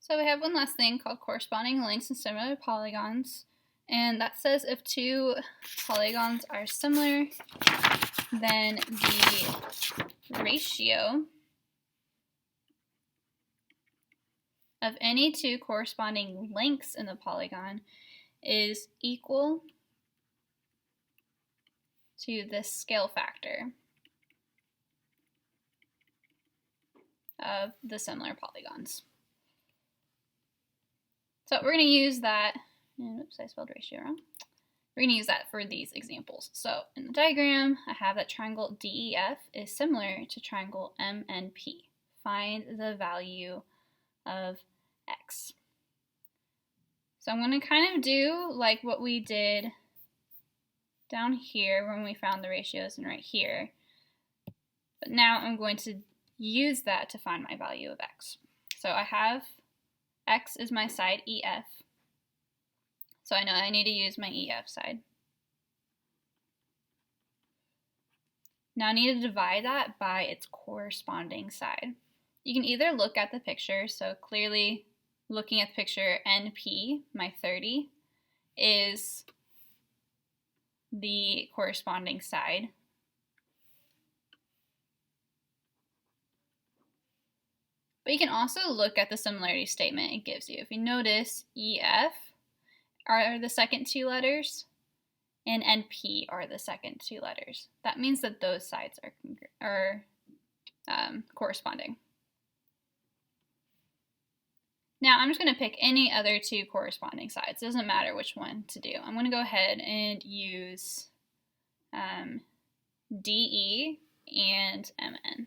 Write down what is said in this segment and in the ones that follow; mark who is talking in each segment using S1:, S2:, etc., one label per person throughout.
S1: So we have one last thing called corresponding lengths and similar polygons. And that says if two polygons are similar, then the ratio of any two corresponding lengths in the polygon is equal to the scale factor of the similar polygons. So we're going to use that, and oops, I spelled ratio wrong. We're going to use that for these examples. So in the diagram, I have that triangle DEF is similar to triangle MNP. Find the value of X. So I'm going to kind of do like what we did down here when we found the ratios and right here. But now I'm going to use that to find my value of X. So I have X is my side EF. So I know I need to use my EF side. Now I need to divide that by its corresponding side. You can either look at the picture, so clearly looking at the picture, NP, my 30, is the corresponding side. But you can also look at the similarity statement it gives you. If you notice, EF are the second two letters, and NP are the second two letters. That means that those sides are corresponding. Now I'm just going to pick any other two corresponding sides. It doesn't matter which one to do. I'm going to go ahead and use DE and MN.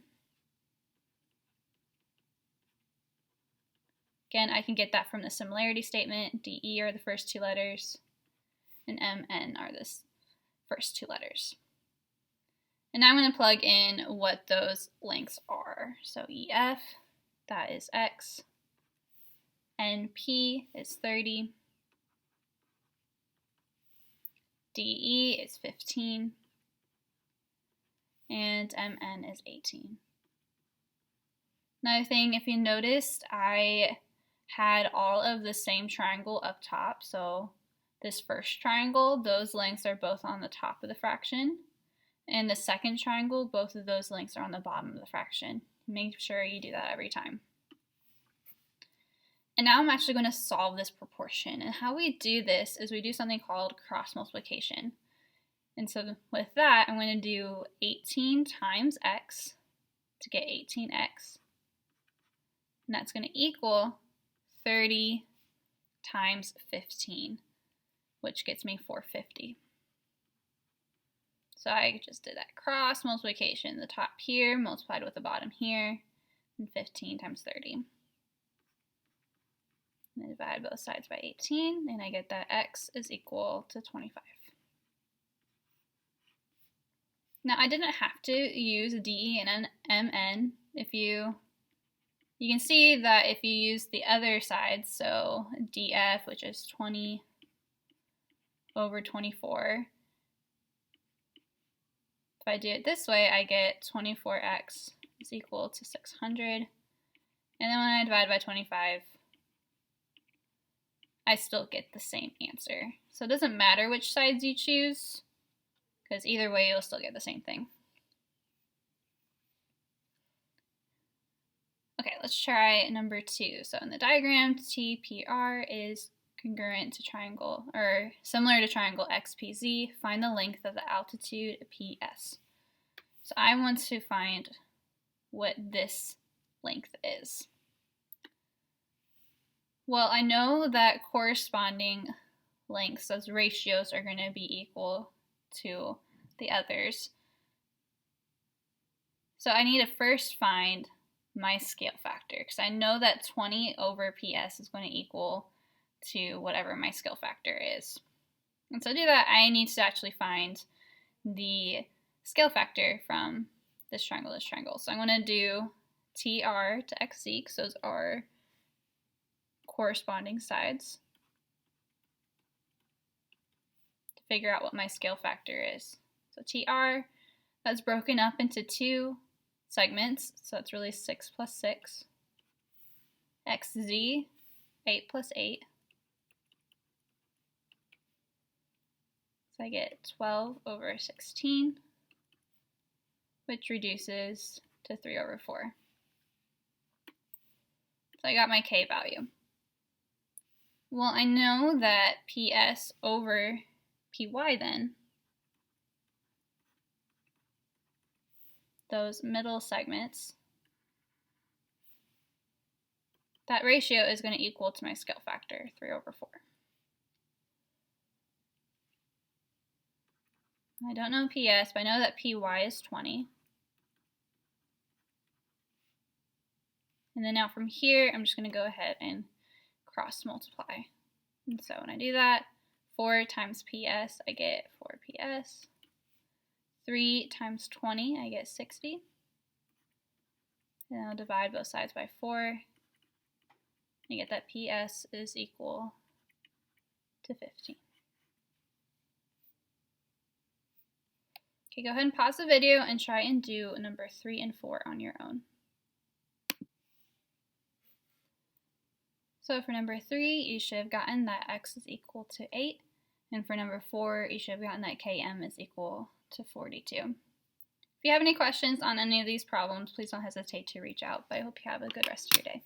S1: Again, I can get that from the similarity statement. DE are the first two letters, and MN are the first two letters. And now I'm going to plug in what those lengths are. So EF, that is X. NP is 30. DE is 15. And MN is 18. Another thing, if you noticed, I had all of the same triangle up top. So this first triangle, those lengths are both on the top of the fraction. And the second triangle, both of those lengths are on the bottom of the fraction. Make sure you do that every time. And now I'm actually going to solve this proportion. And how we do this is we do something called cross multiplication. And so with that, I'm going to do 18 times x to get 18x. And that's going to equal 30 times 15, which gets me 450. So I just did that cross multiplication. The top here multiplied with the bottom here, and 15 times 30. And I divide both sides by 18, and I get that x is equal to 25. Now I didn't have to use DE and MN. If you can see that if you use the other side, so DF, which is 20 over 24, if I do it this way, I get 24x is equal to 600. And then when I divide by 25, I still get the same answer. So it doesn't matter which sides you choose, because either way you'll still get the same thing. Okay, let's try number 2. So in the diagram, TPR is congruent to triangle, or similar to triangle XPZ. Find the length of the altitude PS. So I want to find what this length is. Well, I know that corresponding lengths, those ratios, are going to be equal to the others. So I need to first find my scale factor, because I know that 20 over PS is going to equal to whatever my scale factor is. And so to do that, I need to actually find the scale factor from this triangle, So I'm going to do TR to XZ, because those are corresponding sides, to figure out what my scale factor is. So TR, that's broken up into two segments, so it's really 6 plus 6. XZ, 8 plus 8. So I get 12 over 16, which reduces to 3 over 4. So I got my K value. Well, I know that PS over PY then, those middle segments, that ratio is going to equal to my scale factor, 3 over 4. I don't know PS, but I know that PY is 20. And then now from here, I'm just going to go ahead and cross multiply. And so when I do that, 4 times PS, I get 4 PS. 3 times 20, I get 60. And I'll divide both sides by 4. I get that PS is equal to 15. Okay, go ahead and pause the video and try and do number 3 and 4 on your own. So for number 3, you should have gotten that x is equal to 8. And for number 4, you should have gotten that km is equal to 42. If you have any questions on any of these problems, please don't hesitate to reach out. But I hope you have a good rest of your day.